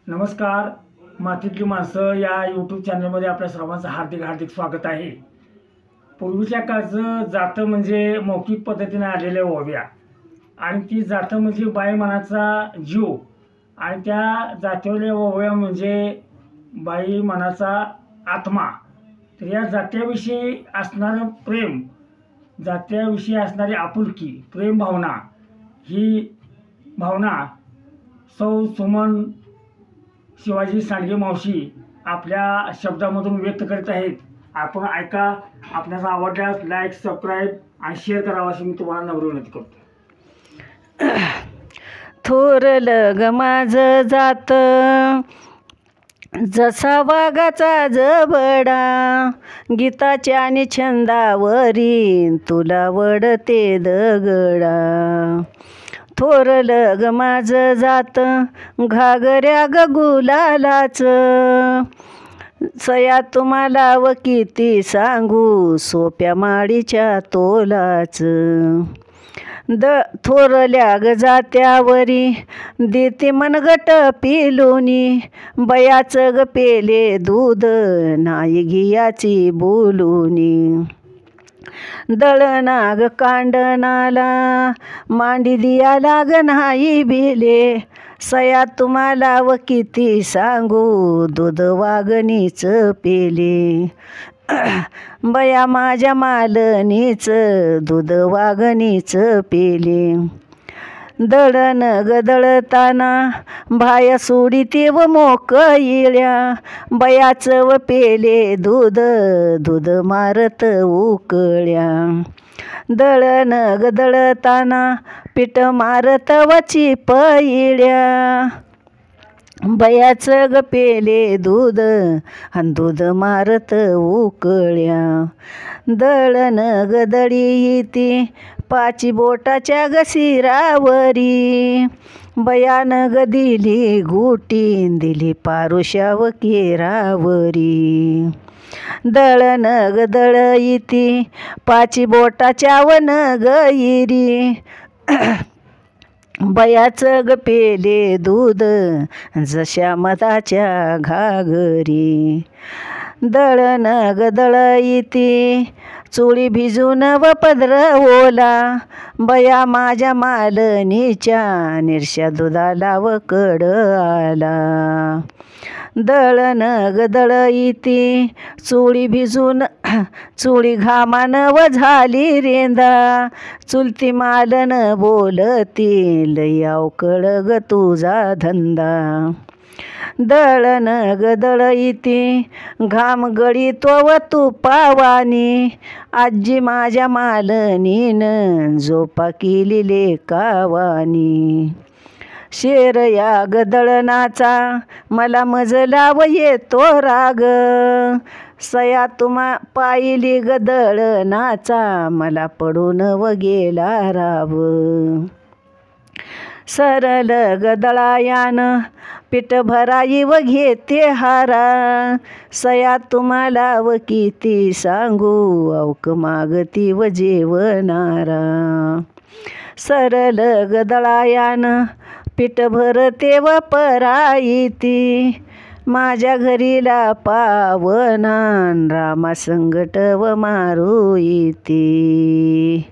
नमस्कार. मातीतली माणसं या यूट्यूब चॅनलमध्ये आपल्या सर्वांचं हार्दिक हार्दिक स्वागत आहे. पूर्वीच्या काळचं जातं म्हणजे मौखिक पद्धतीने आलेल्या ओव्या आणि ती जातं म्हणजे बाई मनाचा जीव आणि त्या जातीवल्या ओव्या म्हणजे बाई मनाचा आत्मा. तर या जात्याविषयी असणारं प्रेम, जात्याविषयी असणारी आपुलकी, प्रेम भावना, ही भावना सौ सुमन शिवाजी सांडगे मावशी आपल्या शब्दामधून व्यक्त करीत आहेत. आपण ऐका. आपल्याला आवडल्यास लाईक, सबस्क्राईब आणि शेअर करावा अशी मी तुम्हाला नम्र विनंती करतो. थोरलं ग माझं जात जसा वाघाचा जबडा, गीताच्या आणि छंदावरी तुला वडते दगडा. थोरलं ग माझं जात घागऱ्या ग गुलालाच, सया तुम्हाला व किती सांगू सोप्या माळीच्या तोलाच. थोरल्या ग जात्यावरी देते मनगट पिलुनी, बयाचं ग पेले दूध नाही घियाची बोलुनी. दळणाग कांडणाला मांडी दिया लाग नाही बिले, सया तुम्हाला व किती सांगू दूध वागणीच पेले. बया माझ्या मालनीच दूध वागणीच पेले. दळण ग दळताना भाया सोडिते व मोकळिल्या, बयाचं व पेले दूध दूध मारत उकळ्या. दळण ग दळताना पीठ मारत व चिपळिल्या, बयाचं ग पेले दूध आणि दूध मारत उकळ्या. दळण ग दळी ती पाची बोटाच्या ग शिरावरी, बयानं ग दिली गुटी दिली पारुष्या व केरावरी. दळण ग दळी ती पाची बोटाच्या व नगैरी, बयाचं ग पेले दूध जशा मधाच्या घागरी. दळण ग दळी ती चुळी भिजून व पदर ओला, बया माझ्या मालनीच्या निरशा दुधाला व कड आला. दळण ग दळी ती चुळी भिजून चुळी घामान व झाली रेंदा, चुलती मालन बोलती लय अवकळ ग तुझा धंदा. दळण ग दळी ती घाम गळीतो व तुपावानी, आजी माझ्या मालनीनं झोपा केली लेकावानी. शेर या ग दळणाचा मला मजला व येतो राग, सया तुम्हा पाहिली ग दळणाचा मला पडून व गेला राव. सरल ग दळायान पीठ भराई व घेते हारा, सया तुम्हाला व किती सांगू अवक मागती व जेवणारा. सरल ग दळायान पीठ भरते व पराईती, माझ्या घरीला पावना रामा संगट व मारू येती.